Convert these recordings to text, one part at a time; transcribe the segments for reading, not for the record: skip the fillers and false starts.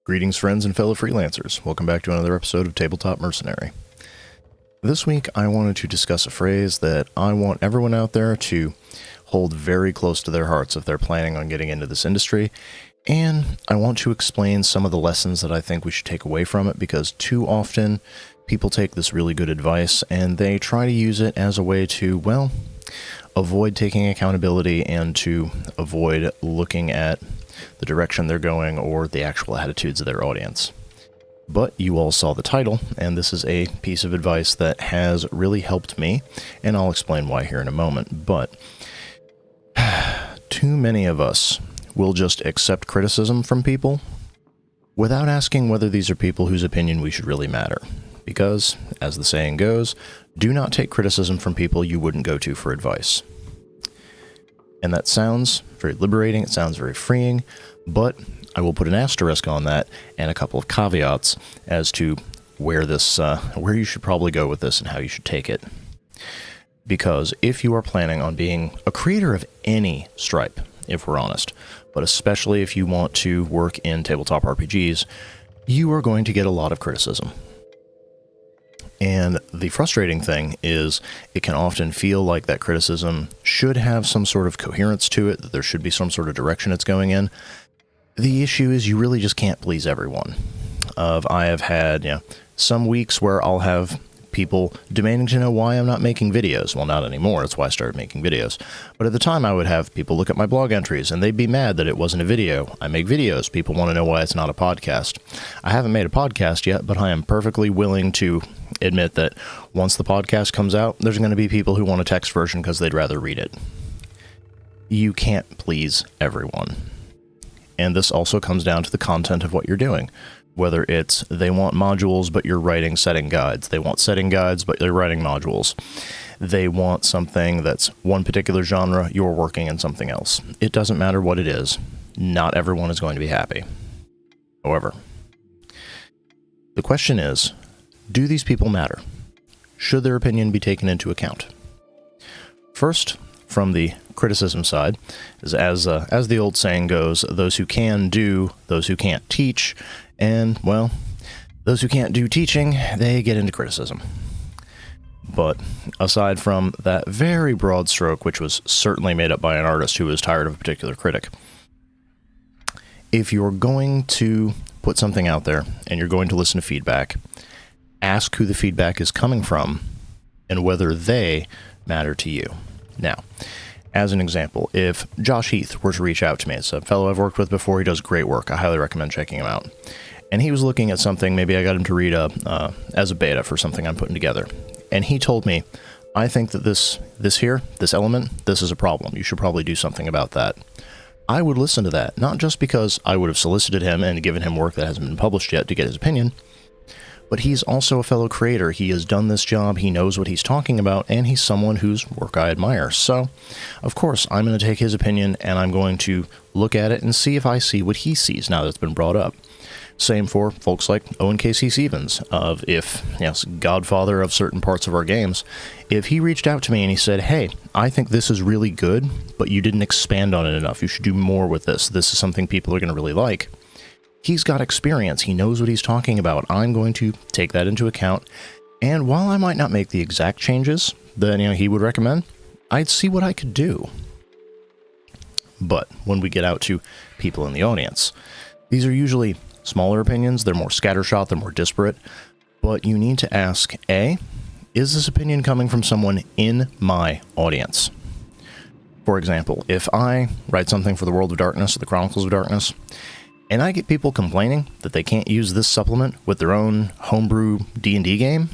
Greetings, friends and fellow freelancers. Welcome back to another episode of Tabletop Mercenary. This week, I wanted to discuss a phrase that I want everyone out there to hold very close to their hearts if they're planning on getting into this industry, and I want to explain some of the lessons that I think we should take away from it, because too often, people take this really good advice and they try to use it as a way to, well, avoid taking accountability and to avoid looking at the direction they're going or the actual attitudes of their audience. But you all saw the title, and this is a piece of advice that has really helped me, and I'll explain why here in a moment. But too many of us will just accept criticism from people without asking whether these are people whose opinion we should really matter. Because, as the saying goes, do not take criticism from people you wouldn't go to for advice. And that sounds very liberating, it sounds very freeing, but I will put an asterisk on that and a couple of caveats as to where you should probably go with this and how you should take it. Because if you are planning on being a creator of any stripe, if we're honest, but especially if you want to work in tabletop RPGs, you are going to get a lot of criticism. And the frustrating thing is it can often feel like that criticism should have some sort of coherence to it, that there should be some sort of direction it's going in. The issue is you really just can't please everyone. I have had some weeks where I'll have people demanding to know why I'm not making videos. Well, not anymore. That's why I started making videos. But at the time, I would have people look at my blog entries, and they'd be mad that it wasn't a video. I make videos. People want to know why it's not a podcast. I haven't made a podcast yet, but I am perfectly willing to admit that once the podcast comes out, there's going to be people who want a text version because they'd rather read it. You can't please everyone. And this also comes down to the content of what you're doing. Whether it's they want modules, but you're writing setting guides. They want setting guides, but you're writing modules. They want something that's one particular genre, you're working in something else. It doesn't matter what it is. Not everyone is going to be happy. However, the question is, do these people matter? Should their opinion be taken into account? First, from the criticism side, is as the old saying goes, those who can do, those who can't teach, and, well, those who can't do teaching, they get into criticism. But aside from that very broad stroke, which was certainly made up by an artist who was tired of a particular critic, if you're going to put something out there and you're going to listen to feedback, ask who the feedback is coming from and whether they matter to you. Now, as an example, if Josh Heath were to reach out to me, it's a fellow I've worked with before, he does great work, I highly recommend checking him out. And he was looking at something, maybe I got him to read as a beta for something I'm putting together. And he told me, I think that this element, this is a problem. You should probably do something about that. I would listen to that, not just because I would have solicited him and given him work that hasn't been published yet to get his opinion, but he's also a fellow creator. He has done this job, he knows what he's talking about, and he's someone whose work I admire. So, of course, I'm going to take his opinion, and I'm going to look at it and see if I see what he sees now that it's been brought up. Same for folks like Owen K.C. Stevens, godfather of certain parts of our games. If he reached out to me and he said, hey, I think this is really good, but you didn't expand on it enough. You should do more with this. This is something people are going to really like. He's got experience. He knows what he's talking about. I'm going to take that into account. And while I might not make the exact changes that he would recommend, I'd see what I could do. But when we get out to people in the audience, these are usually smaller opinions. They're more scattershot. They're more disparate. But you need to ask, A, is this opinion coming from someone in my audience? For example, if I write something for the World of Darkness or the Chronicles of Darkness, and I get people complaining that they can't use this supplement with their own homebrew D&D game,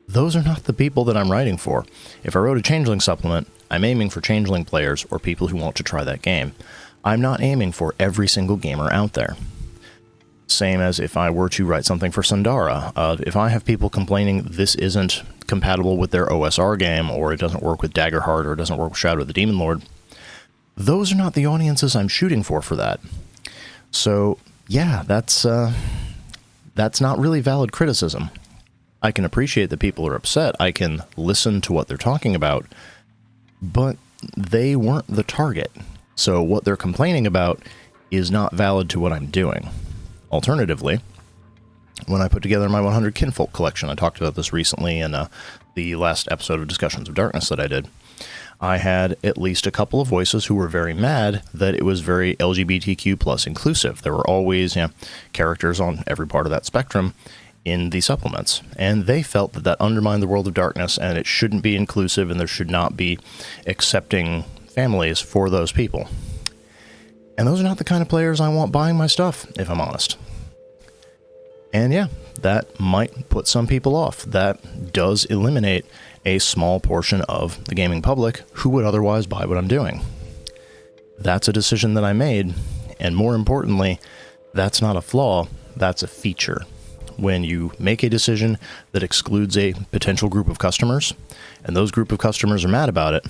those are not the people that I'm writing for. If I wrote a Changeling supplement, I'm aiming for Changeling players or people who want to try that game. I'm not aiming for every single gamer out there. Same as if I were to write something for Sundara. If I have people complaining this isn't compatible with their OSR game, or it doesn't work with Daggerheart, or it doesn't work with Shadow of the Demon Lord, those are not the audiences I'm shooting for that. So, yeah, that's not really valid criticism. I can appreciate that people are upset. I can listen to what they're talking about, but they weren't the target. So what they're complaining about is not valid to what I'm doing. Alternatively, when I put together my 100 Kinfolk collection, I talked about this recently in the last episode of Discussions of Darkness that I did. I had at least a couple of voices who were very mad that it was very LGBTQ plus inclusive. There were always characters on every part of that spectrum in the supplements, and they felt that that undermined the World of Darkness, and it shouldn't be inclusive, and there should not be accepting families for those people. And those are not the kind of players I want buying my stuff, if I'm honest. And yeah, that might put some people off. That does eliminate a small portion of the gaming public who would otherwise buy what I'm doing. That's a decision that I made, and more importantly, that's not a flaw, that's a feature. When you make a decision that excludes a potential group of customers, and those group of customers are mad about it,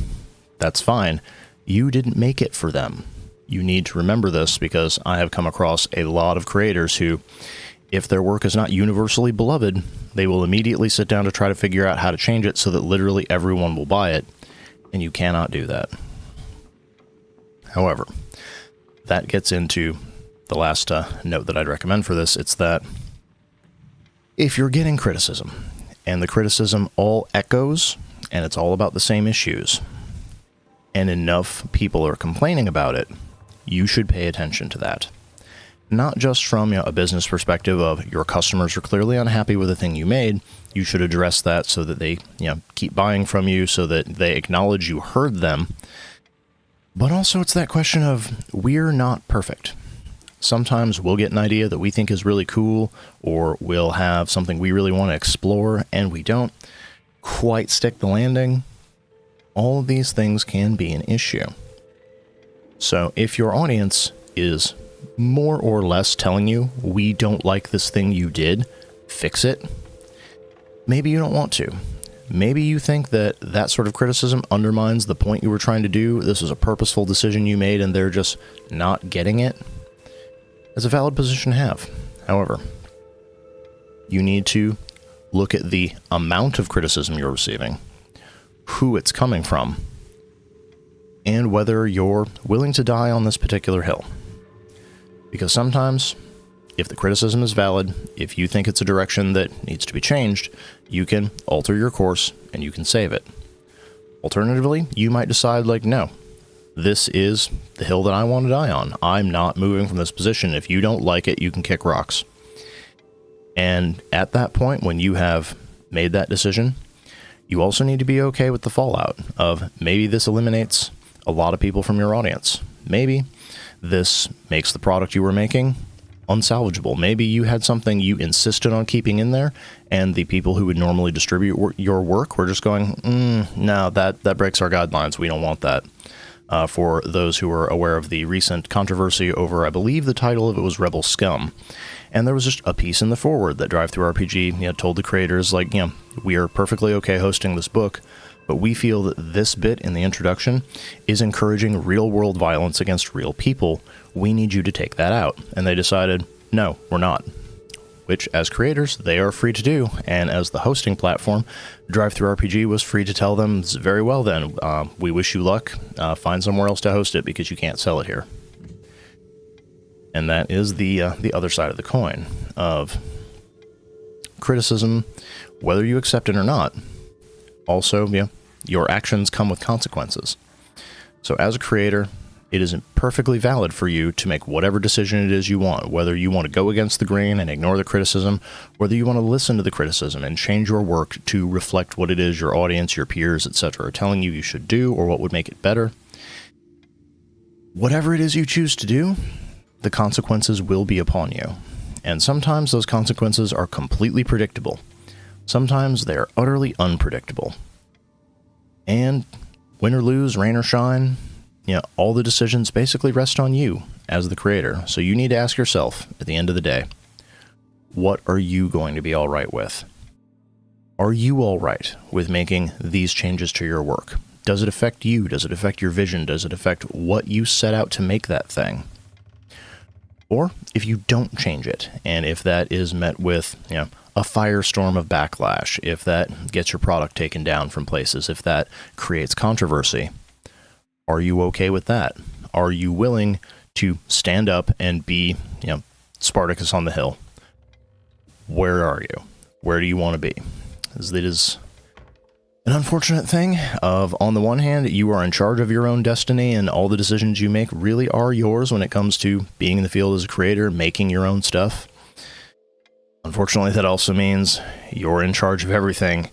that's fine. You didn't make it for them. You need to remember this, because I have come across a lot of creators who, if their work is not universally beloved, they will immediately sit down to try to figure out how to change it so that literally everyone will buy it, and you cannot do that. However, that gets into the last note that I'd recommend for this. It's that if you're getting criticism, and the criticism all echoes, and it's all about the same issues, and enough people are complaining about it, you should pay attention to that. Not just from a business perspective of your customers are clearly unhappy with the thing you made, you should address that so that they keep buying from you, so that they acknowledge you heard them. But also it's that question of, we're not perfect. Sometimes we'll get an idea that we think is really cool, or we'll have something we really want to explore, and we don't quite stick the landing. All of these things can be an issue. So if your audience is more or less telling you, we don't like this thing you did, fix it, maybe you don't want to. Maybe you think that that sort of criticism undermines the point you were trying to do. This was a purposeful decision you made and they're just not getting it. It's a valid position to have. However, you need to look at the amount of criticism you're receiving, who it's coming from, and whether you're willing to die on this particular hill. Because sometimes, if the criticism is valid, if you think it's a direction that needs to be changed, you can alter your course and you can save it. Alternatively, you might decide, no, this is the hill that I want to die on. I'm not moving from this position. If you don't like it, you can kick rocks. And at that point, when you have made that decision, you also need to be okay with the fallout of, maybe this eliminates a lot of people from your audience. Maybe this makes the product you were making unsalvageable. Maybe you had something you insisted on keeping in there, and the people who would normally distribute your work were just going, no, that breaks our guidelines. We don't want that. For those who are aware of the recent controversy over, I believe the title of it was Rebel Scum. And there was just a piece in the foreword that DriveThruRPG told the creators, we are perfectly okay hosting this book, but we feel that this bit in the introduction is encouraging real-world violence against real people. We need you to take that out. And they decided, no, we're not. Which, as creators, they are free to do. And as the hosting platform, DriveThruRPG was free to tell them, very well then, we wish you luck. Find somewhere else to host it because you can't sell it here. And that is the other side of the coin of criticism, whether you accept it or not. Also, your actions come with consequences. So as a creator, it is perfectly valid for you to make whatever decision it is you want, whether you want to go against the grain and ignore the criticism, whether you want to listen to the criticism and change your work to reflect what it is your audience, your peers, etc. are telling you should do, or what would make it better. Whatever it is you choose to do, the consequences will be upon you. And sometimes those consequences are completely predictable. Sometimes they are utterly unpredictable. And win or lose, rain or shine, all the decisions basically rest on you as the creator. So you need to ask yourself at the end of the day, what are you going to be all right with? Are you all right with making these changes to your work? Does it affect you? Does it affect your vision? Does it affect what you set out to make that thing? Or if you don't change it, and if that is met with, a firestorm of backlash, if that gets your product taken down from places, if that creates controversy, are you okay with that? Are you willing to stand up and be, Spartacus on the hill. Where are you? Where do you want to be? It is an unfortunate thing of, on the one hand, you are in charge of your own destiny and all the decisions you make really are yours when it comes to being in the field as a creator, making your own stuff. Unfortunately, that also means you're in charge of everything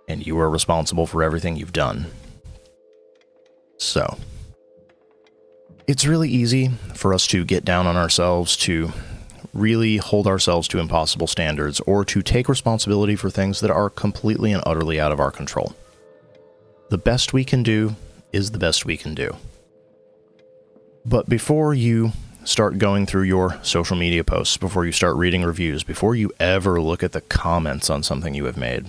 and you are responsible for everything you've done. So, it's really easy for us to get down on ourselves, to really hold ourselves to impossible standards, or to take responsibility for things that are completely and utterly out of our control. The best we can do is the best we can do. But before you start going through your social media posts, before you start reading reviews, before you ever look at the comments on something you have made,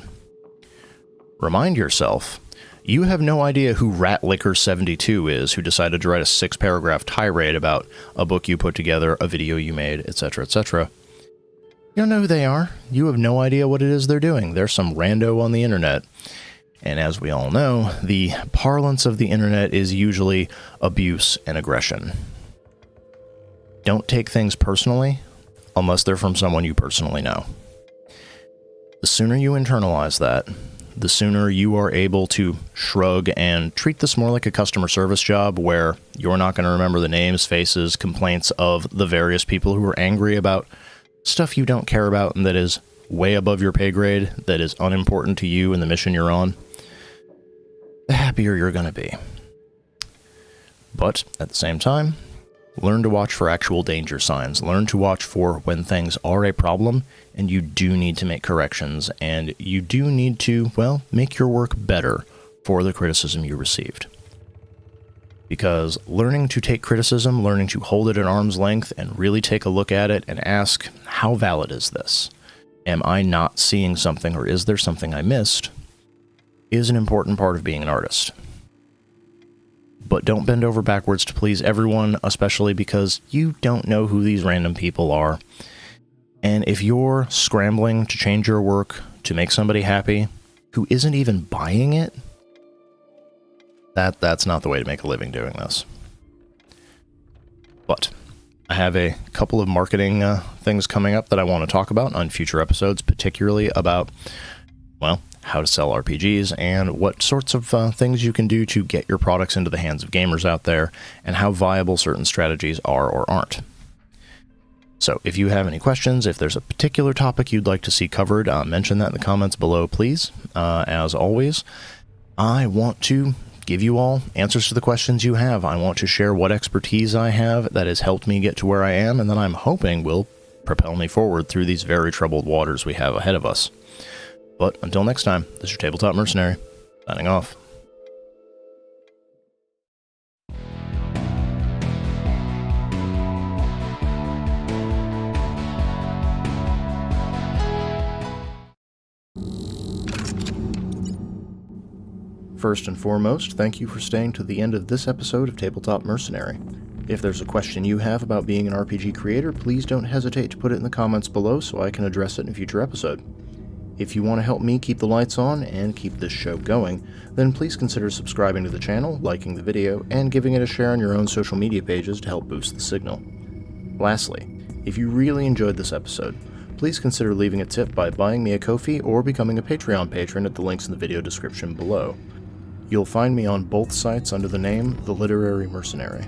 remind yourself, you have no idea who RatLicker72 is, who decided to write a 6-paragraph tirade about a book you put together, a video you made, etc., etc. You don't know who they are. You have no idea what it is they're doing. They're some rando on the internet. And as we all know, the parlance of the internet is usually abuse and aggression. Don't take things personally, unless they're from someone you personally know. The sooner you internalize that, the sooner you are able to shrug and treat this more like a customer service job where you're not going to remember the names, faces, complaints of the various people who are angry about stuff you don't care about and that is way above your pay grade, that is unimportant to you and the mission you're on, the happier you're going to be. But at the same time, learn to watch for actual danger signs. Learn to watch for when things are a problem and you do need to make corrections and you do need to, well, make your work better for the criticism you received. Because learning to take criticism, learning to hold it at arm's length and really take a look at it and ask, how valid is this? Am I not seeing something, or is there something I missed? Is an important part of being an artist. But don't bend over backwards to please everyone, especially because you don't know who these random people are. And if you're scrambling to change your work to make somebody happy who isn't even buying it, that's not the way to make a living doing this. But I have a couple of marketing things coming up that I want to talk about on future episodes, particularly about, well, how to sell RPGs and what sorts of things you can do to get your products into the hands of gamers out there and how viable certain strategies are or aren't. So if you have any questions, if there's a particular topic you'd like to see covered, mention that in the comments below, please. As always, I want to give you all answers to the questions you have. I want to share what expertise I have that has helped me get to where I am and that I'm hoping will propel me forward through these very troubled waters we have ahead of us. But until next time, this is your Tabletop Mercenary, signing off. First and foremost, thank you for staying to the end of this episode of Tabletop Mercenary. If there's a question you have about being an RPG creator, please don't hesitate to put it in the comments below so I can address it in a future episode. If you want to help me keep the lights on and keep this show going, then please consider subscribing to the channel, liking the video, and giving it a share on your own social media pages to help boost the signal. Lastly, if you really enjoyed this episode, please consider leaving a tip by buying me a Ko-fi or becoming a Patreon patron at the links in the video description below. You'll find me on both sites under the name The Literary Mercenary.